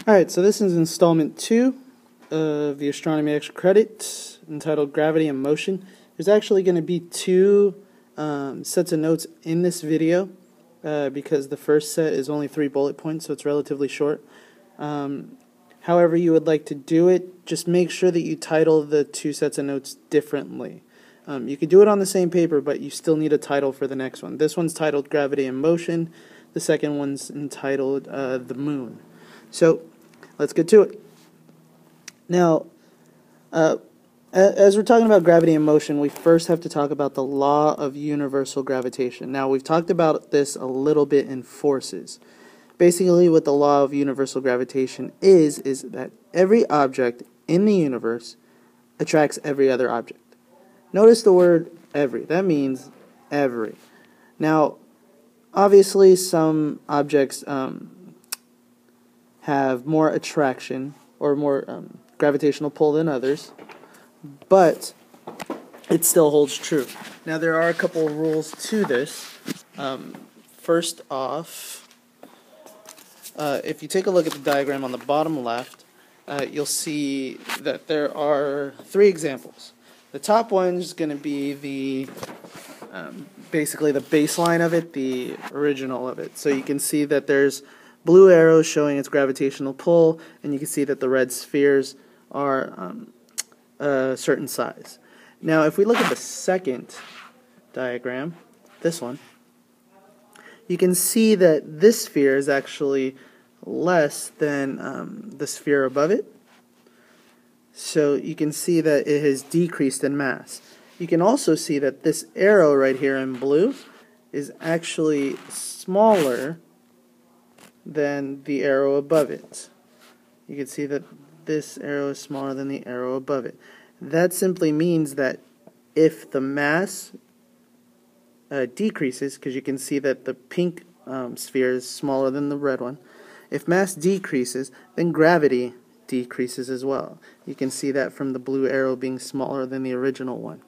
Alright, so this is installment 2 of the Astronomy Extra Credit entitled Gravity and Motion. There's actually going to be two sets of notes in this video because the first set is only 3 bullet points, so it's relatively short. However you would like to do it, just make sure that you title the 2 sets of notes differently. You could do it on the same paper, but you still need a title for the next one. This one's titled Gravity and Motion. The second one's entitled The Moon. So, let's get to it. Now, as we're talking about gravity and motion, we first have to talk about the law of universal gravitation. Now, we've talked about this a little bit in forces. Basically, what the law of universal gravitation is that every object in the universe attracts every other object. Notice the word every. That means every. Now, obviously, some objects have more attraction or more gravitational pull than others, but it still holds true. Now, there are a couple of rules to this. First off, if you take a look at the diagram on the bottom left, you'll see that there are 3 examples. The top one is going to be the basically the baseline of it, the original of it. So you can see that there's blue arrows showing its gravitational pull, and you can see that the red spheres are a certain size. Now, if we look at the second diagram, this one, you can see that this sphere is actually less than the sphere above it. So you can see that it has decreased in mass. You can also see that this arrow right here in blue is actually smaller than the arrow above it. You can see that this arrow is smaller than the arrow above it. That simply means that if the mass decreases, because you can see that the pink sphere is smaller than the red one, if mass decreases, then gravity decreases as well. You can see that from the blue arrow being smaller than the original one.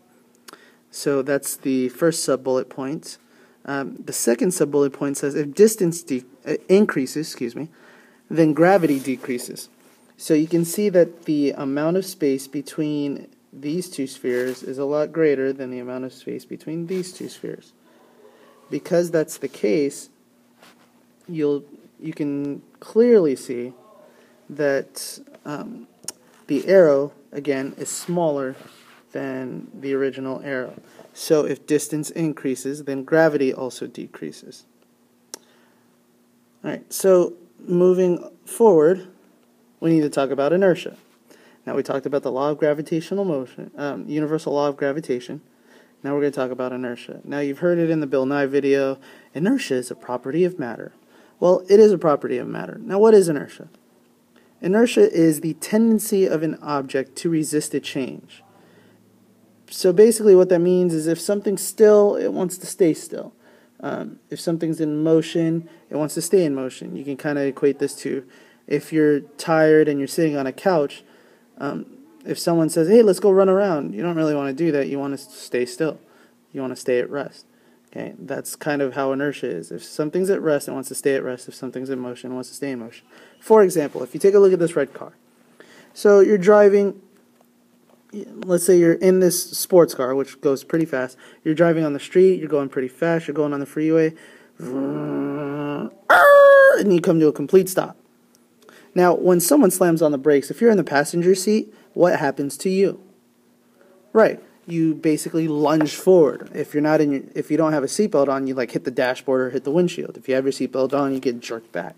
So that's the first sub-bullet point. The second sub-bullet point says if distance increases, then gravity decreases. So you can see that the amount of space between these 2 spheres is a lot greater than the amount of space between these 2 spheres. Because that's the case, you can clearly see that the arrow, again, is smaller than the original arrow. So if distance increases, then gravity also decreases. Alright, so moving forward, we need to talk about inertia. Now we talked about the law of gravitational motion, universal law of gravitation. Now we're going to talk about inertia. Now you've heard it in the Bill Nye video, inertia is a property of matter. Well, it is a property of matter. Now what is inertia? Inertia is the tendency of an object to resist a change. So basically what that means is if something's still, it wants to stay still. If something's in motion, it wants to stay in motion. You can kind of equate this to if you're tired and you're sitting on a couch, if someone says, hey, let's go run around, you don't really want to do that. You want to stay still. You want to stay at rest. Okay, that's kind of how inertia is. If something's at rest, it wants to stay at rest. If something's in motion, it wants to stay in motion. For example, if you take a look at this red car. So you're driving, let's say you're in this sports car, which goes pretty fast. You're driving on the street, you're going pretty fast, you're going on the freeway, and you come to a complete stop. Now, when someone slams on the brakes, if you're in the passenger seat, what happens to you? Right. You basically lunge forward. If you're not if you don't have a seatbelt on, you like hit the dashboard or hit the windshield. If you have your seatbelt on, you get jerked back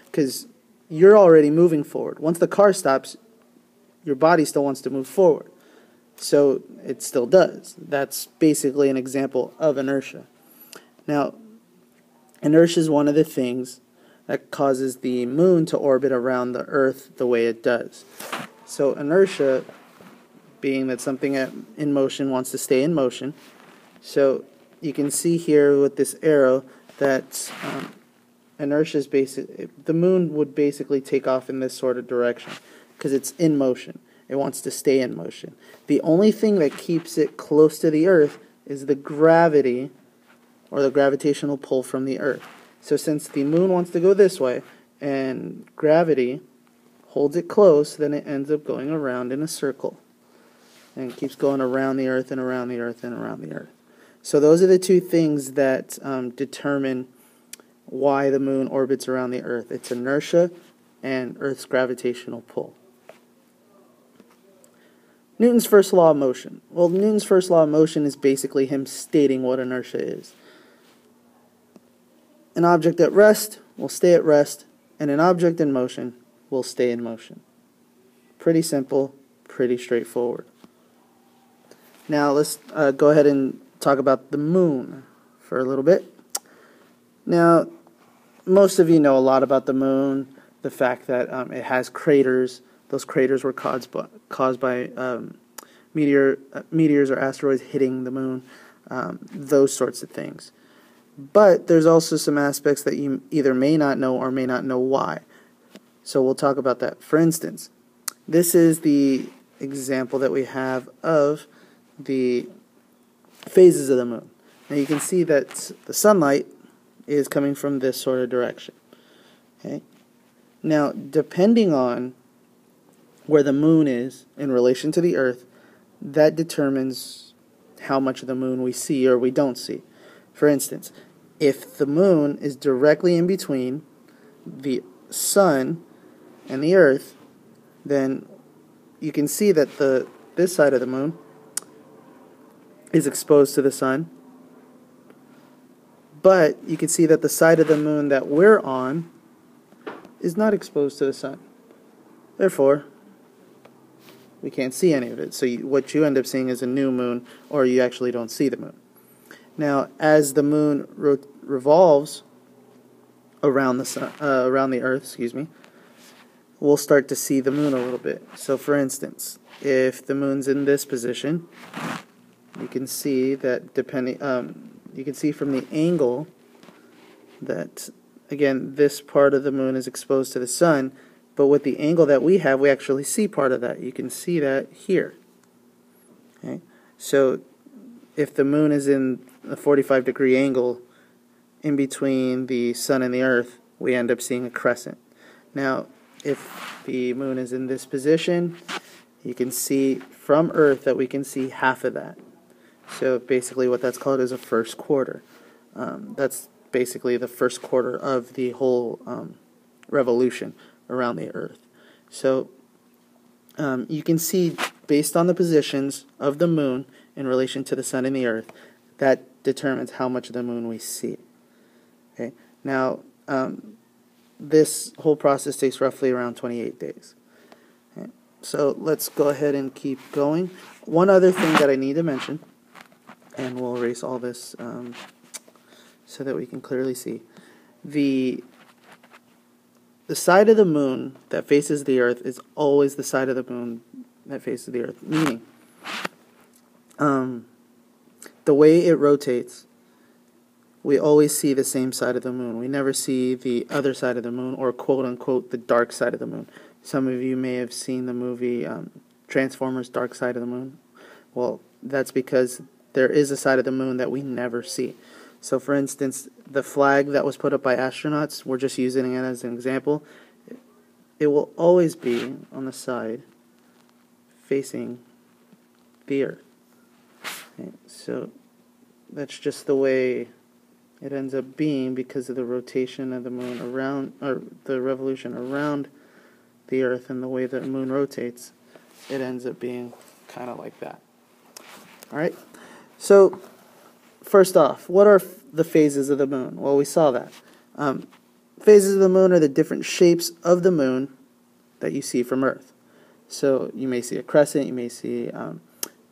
because you're already moving forward. Once the car stops, your body still wants to move forward, so it still does. That's basically an example of inertia. Now, inertia is one of the things that causes the moon to orbit around the Earth the way it does. So inertia, being that something in motion wants to stay in motion. So you can see here with this arrow that inertia is the moon would basically take off in this sort of direction because it's in motion. It wants to stay in motion. The only thing that keeps it close to the Earth is the gravity or the gravitational pull from the Earth. So since the moon wants to go this way and gravity holds it close, then it ends up going around in a circle. And it keeps going around the Earth and around the Earth and around the Earth. So those are the two things that determine why the moon orbits around the Earth. It's inertia and Earth's gravitational pull. Newton's first law of motion. Well, Newton's first law of motion is basically him stating what inertia is. An object at rest will stay at rest, and an object in motion will stay in motion. Pretty simple, pretty straightforward. Now let's go ahead and talk about the moon for a little bit. Now, most of you know a lot about the moon, the fact that it has craters. Those craters were caused by meteors or asteroids hitting the moon, those sorts of things. But there's also some aspects that you either may not know or may not know why. So we'll talk about that. For instance, this is the example that we have of the phases of the moon. Now you can see that the sunlight is coming from this sort of direction. Okay? Now, depending on where the moon is in relation to the Earth, that determines how much of the moon we see or we don't see. For instance, if the moon is directly in between the sun and the Earth, then you can see that this side of the moon is exposed to the sun, but you can see that the side of the moon that we're on is not exposed to the sun. Therefore, we can't see any of it. So what you end up seeing is a new moon, or you actually don't see the moon. Now, as the moon revolves around the sun, around the Earth, we'll start to see the moon a little bit. So, for instance, if the moon's in this position, you can see that you can see from the angle that, again, this part of the moon is exposed to the sun, but with the angle that we have, we actually see part of that. You can see that here. Okay? So if the moon is in a 45-degree angle in between the sun and the Earth, we end up seeing a crescent. Now, if the moon is in this position, you can see from Earth that we can see half of that. So basically what that's called is a first quarter. That's basically the first quarter of the whole revolution around the Earth. So you can see, based on the positions of the moon in relation to the sun and the Earth, that determines how much of the moon we see. Okay. Now, this whole process takes roughly around 28 days. Okay. So let's go ahead and keep going. One other thing that I need to mention, and we'll erase all this so that we can clearly see. The side of the moon that faces the Earth is always the side of the moon that faces the Earth. Meaning, the way it rotates, we always see the same side of the moon. We never see the other side of the moon, or quote-unquote the dark side of the moon. Some of you may have seen the movie Transformers: Dark Side of the Moon. Well, that's because there is a side of the moon that we never see. So, for instance, the flag that was put up by astronauts, we're just using it as an example, it will always be on the side facing the Earth. Okay, so that's just the way it ends up being because of the rotation of the moon around, or the revolution around the Earth, and the way the moon rotates, it ends up being kind of like that. Alright? So, first off, what are the phases of the moon? Well, we saw that. Phases of the moon are the different shapes of the moon that you see from Earth. So, you may see a crescent, you may see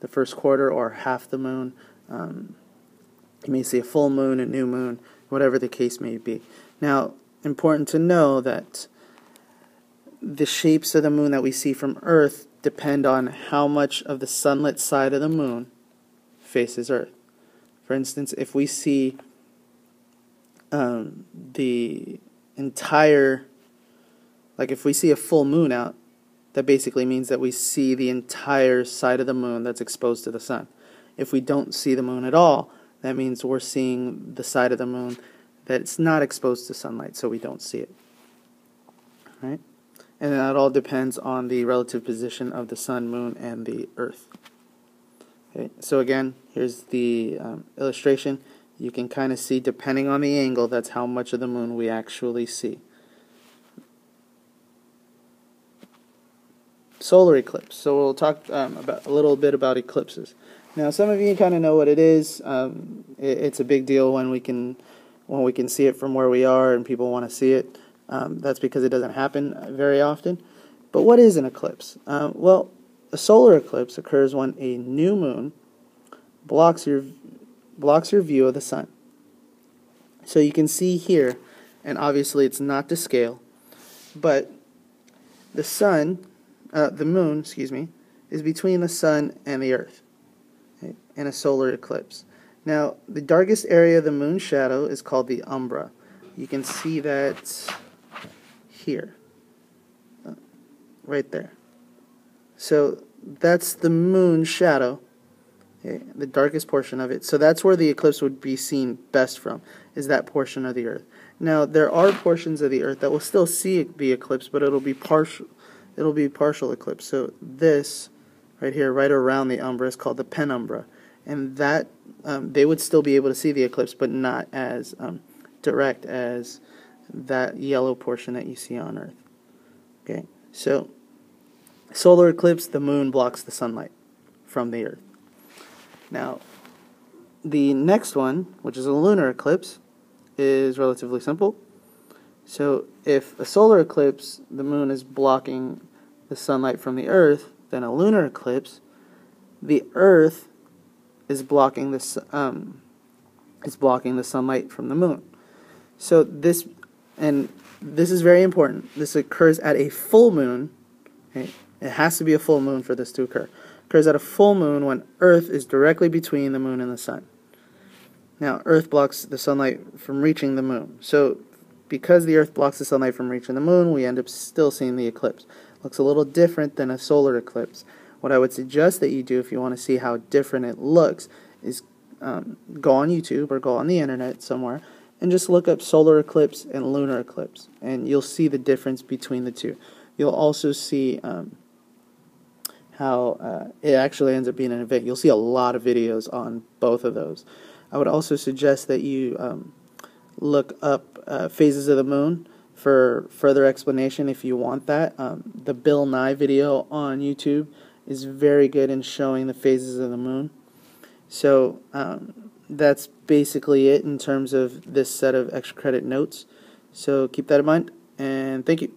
the first quarter or half the moon, you may see a full moon, a new moon, whatever the case may be. Now, important to know that the shapes of the moon that we see from Earth depend on how much of the sunlit side of the moon faces Earth. For instance, if we see the entire, like if we see a full moon out, that basically means that we see the entire side of the moon that's exposed to the sun. If we don't see the moon at all, that means we're seeing the side of the moon that's not exposed to sunlight, so we don't see it. Right? and that all depends on the relative position of the sun, moon, and the earth. Okay, so again, here's the illustration. You can kind of see, depending on the angle, that's how much of the moon we actually see. Solar eclipse. So we'll talk about a little bit about eclipses. Now, some of you kind of know what it is. It's a big deal when we can see it from where we are and people want to see it. That's because it doesn't happen very often. But what is an eclipse? Well, a solar eclipse occurs when a new moon blocks your view of the sun. So you can see here, and obviously it's not to scale, but the moon, is between the sun and the earth, okay, in a solar eclipse. Now, the darkest area of the moon's shadow is called the umbra. You can see that here, right there. So that's the moon's shadow, okay, the darkest portion of it. So that's where the eclipse would be seen best from, is that portion of the earth. Now, there are portions of the earth that will still see the eclipse, but it'll be partial. It'll be partial eclipse. So this right here, right around the umbra, is called the penumbra, and that they would still be able to see the eclipse, but not as direct as that yellow portion that you see on Earth. Okay, so solar eclipse, the moon blocks the sunlight from the Earth. Now, the next one, which is a lunar eclipse, is relatively simple. So if a solar eclipse, the moon is blocking the sunlight from the earth, then a lunar eclipse, the earth is blocking the sunlight from the moon. So this is very important. This occurs at a full moon. Okay? It has to be a full moon for this to occur. It occurs at a full moon when Earth is directly between the moon and the sun. Now, Earth blocks the sunlight from reaching the moon. So because the Earth blocks the sunlight from reaching the moon, we end up still seeing the eclipse. Looks a little different than a solar eclipse. What I would suggest that you do if you want to see how different it looks is go on YouTube or go on the internet somewhere and just look up solar eclipse and lunar eclipse, and you'll see the difference between the two. You'll also see how it actually ends up being an event. You'll see a lot of videos on both of those. I would also suggest that you look up phases of the moon for further explanation if you want that. The Bill Nye video on YouTube is very good in showing the phases of the moon. So that's basically it in terms of this set of extra credit notes. So keep that in mind, and thank you.